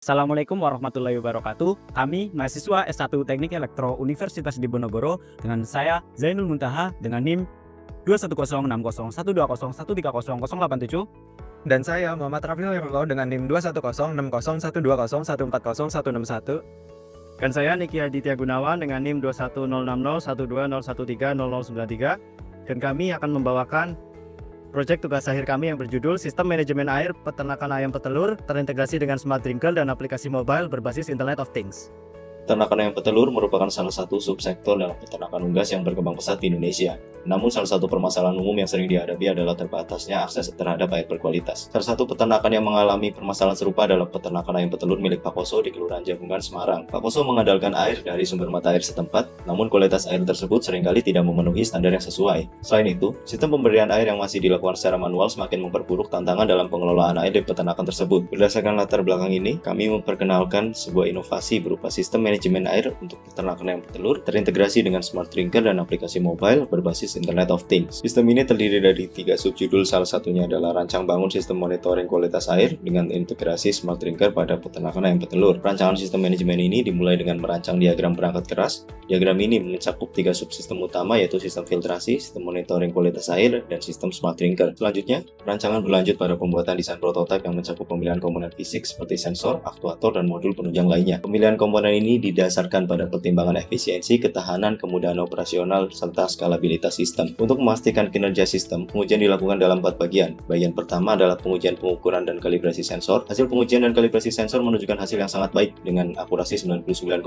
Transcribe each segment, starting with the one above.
Assalamualaikum warahmatullahi wabarakatuh. Kami mahasiswa S1 Teknik Elektro Universitas Diponegoro dengan saya Zainul Muntaha dengan NIM 21060120130130087. Dan saya Muhammad Rafil Hirlo dengan NIM 21060120120160161. Dan saya Niki Aditya Gunawan dengan NIM 210601201130093. Dan kami akan membawakan proyek tugas akhir kami yang berjudul Sistem Manajemen Air Peternakan Ayam Petelur terintegrasi dengan Smart Drinker dan aplikasi mobile berbasis Internet of Things. Peternakan ayam petelur merupakan salah satu subsektor dalam peternakan unggas yang berkembang pesat di Indonesia. Namun salah satu permasalahan umum yang sering dihadapi adalah terbatasnya akses terhadap air berkualitas. Salah satu peternakan yang mengalami permasalahan serupa adalah peternakan ayam petelur milik Pak Koso di Kelurahan Jagungan, Semarang. Pak Koso mengandalkan air dari sumber mata air setempat, namun kualitas air tersebut seringkali tidak memenuhi standar yang sesuai. Selain itu, sistem pemberian air yang masih dilakukan secara manual semakin memperburuk tantangan dalam pengelolaan air di peternakan tersebut. Berdasarkan latar belakang ini, kami memperkenalkan sebuah inovasi berupa sistem manajemen air untuk peternakan ayam petelur terintegrasi dengan Smart Drinker dan aplikasi mobile berbasis Internet of Things. Sistem ini terdiri dari 3 subjudul, salah satunya adalah rancang bangun sistem monitoring kualitas air dengan integrasi Smart Drinker pada peternakan ayam petelur. Rancangan sistem manajemen ini dimulai dengan merancang diagram perangkat keras. Diagram ini mencakup 3 subsistem utama, yaitu sistem filtrasi, sistem monitoring kualitas air, dan sistem Smart Drinker. Selanjutnya, rancangan berlanjut pada pembuatan desain prototipe yang mencakup pemilihan komponen fisik seperti sensor, aktuator, dan modul penunjang lainnya. Pemilihan komponen ini didasarkan pada pertimbangan efisiensi, ketahanan, kemudahan operasional, serta skalabilitas sistem. Untuk memastikan kinerja sistem, pengujian dilakukan dalam 4 bagian. Bagian pertama adalah pengujian pengukuran dan kalibrasi sensor. Hasil pengujian dan kalibrasi sensor menunjukkan hasil yang sangat baik dengan akurasi 99,5%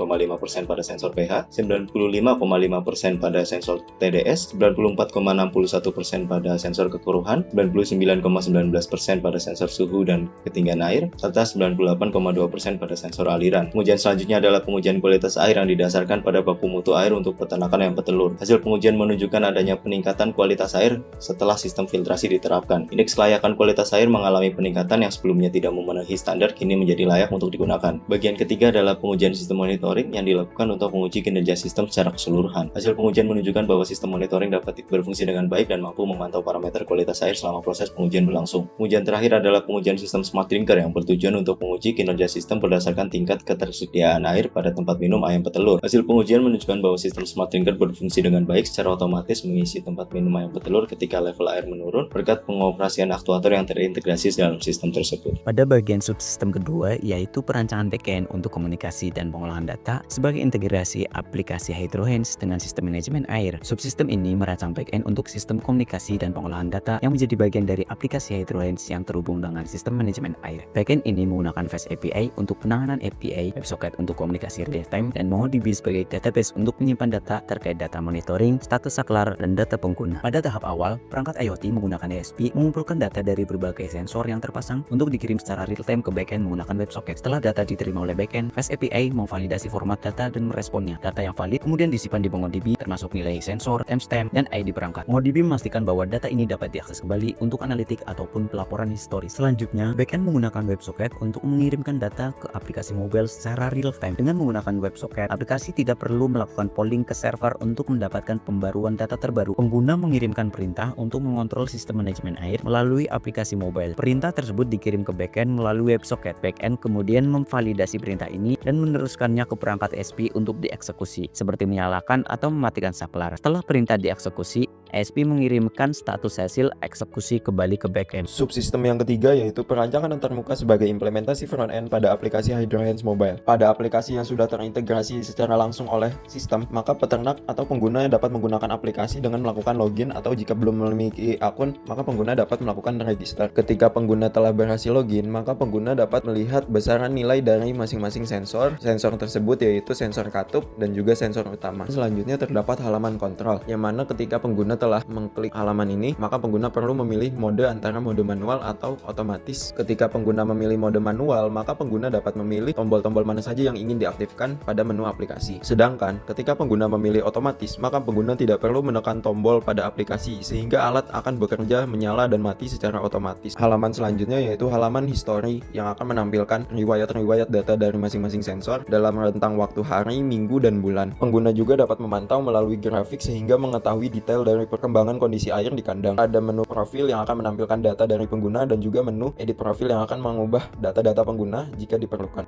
pada sensor pH, 95,5% pada sensor TDS, 94,61% pada sensor kekeruhan, 99,19% pada sensor suhu dan ketinggian air, serta 98,2% pada sensor aliran. Pengujian selanjutnya adalah pengujian kualitas air yang didasarkan pada baku mutu air untuk peternakan ayam petelur. Hasil pengujian menunjukkan adanya peningkatan kualitas air setelah sistem filtrasi diterapkan. Indeks kelayakan kualitas air mengalami peningkatan yang sebelumnya tidak memenuhi standar kini menjadi layak untuk digunakan. Bagian ketiga adalah pengujian sistem monitoring yang dilakukan untuk menguji kinerja sistem secara keseluruhan. Hasil pengujian menunjukkan bahwa sistem monitoring dapat berfungsi dengan baik dan mampu memantau parameter kualitas air selama proses pengujian berlangsung. Pengujian terakhir adalah pengujian sistem Smart Drinker yang bertujuan untuk menguji kinerja sistem berdasarkan tingkat ketersediaan air pada tempat minum ayam petelur. Hasil pengujian menunjukkan bahwa sistem Smart Drinker berfungsi dengan baik secara otomatis mengisi tempat minum ayam petelur ketika level air menurun berkat pengoperasian aktuator yang terintegrasi dalam sistem tersebut. Pada bagian subsistem kedua, yaitu perancangan backend untuk komunikasi dan pengolahan data sebagai integrasi aplikasi Hydrohens dengan sistem manajemen air. Subsistem ini merancang backend untuk sistem komunikasi dan pengolahan data yang menjadi bagian dari aplikasi Hydrohens yang terhubung dengan sistem manajemen air. Backend ini menggunakan Fast API untuk penanganan API, WebSocket untuk komunikasi real time, dan MongoDB sebagai database untuk menyimpan data terkait data monitoring, status saklar, dan data pengguna. Pada tahap awal, perangkat IoT menggunakan ASP mengumpulkan data dari berbagai sensor yang terpasang untuk dikirim secara real time ke backend menggunakan WebSocket. Setelah data diterima oleh backend, Fast API memvalidasi format data dan meresponnya. Data yang valid kemudian disimpan di MongoDB termasuk nilai sensor, timestamp, dan ID perangkat. MongoDB memastikan bahwa data ini dapat diakses kembali untuk analitik ataupun pelaporan historis. Selanjutnya, backend menggunakan WebSocket untuk mengirimkan data ke aplikasi mobile secara real time. Dengan menggunakan WebSocket, aplikasi tidak perlu melakukan polling ke server untuk mendapatkan pembaruan data terbaru. Pengguna mengirimkan perintah untuk mengontrol sistem manajemen air melalui aplikasi mobile. Perintah tersebut dikirim ke backend melalui WebSocket. Backend kemudian memvalidasi perintah ini dan meneruskannya ke perangkat ASP untuk dieksekusi, seperti menyalakan atau mematikan saklar. Setelah perintah dieksekusi, ASP mengirimkan status hasil eksekusi kembali ke backend. Subsistem yang ketiga yaitu perancangan antarmuka sebagai implementasi front-end pada aplikasi Hydrohens Mobile. Pada aplikasi yang sudah terintegrasi secara langsung oleh sistem, maka peternak atau pengguna dapat menggunakan aplikasi dengan melakukan login, atau jika belum memiliki akun, maka pengguna dapat melakukan register. Ketika pengguna telah berhasil login, maka pengguna dapat melihat besaran nilai dari masing-masing sensor. Sensor tersebut yaitu sensor katup dan juga sensor utama. Selanjutnya terdapat halaman kontrol, yang mana ketika pengguna telah mengklik halaman ini, maka pengguna perlu memilih mode antara mode manual atau otomatis. Ketika pengguna memilih mode manual, maka pengguna dapat memilih tombol-tombol mana saja yang ingin diaktifkan pada menu aplikasi. Sedangkan ketika pengguna memilih otomatis, maka pengguna tidak perlu menekan tombol pada aplikasi sehingga alat akan bekerja menyala dan mati secara otomatis. Halaman selanjutnya yaitu halaman history yang akan menampilkan riwayat-riwayat data dari masing-masing sensor dalam rentang waktu hari, minggu, dan bulan. Pengguna juga dapat memantau melalui grafik sehingga mengetahui detail dari perkembangan kondisi air di kandang. Ada menu profil yang akan menampilkan data dari pengguna dan juga menu edit profil yang akan mengubah data-data pengguna jika diperlukan.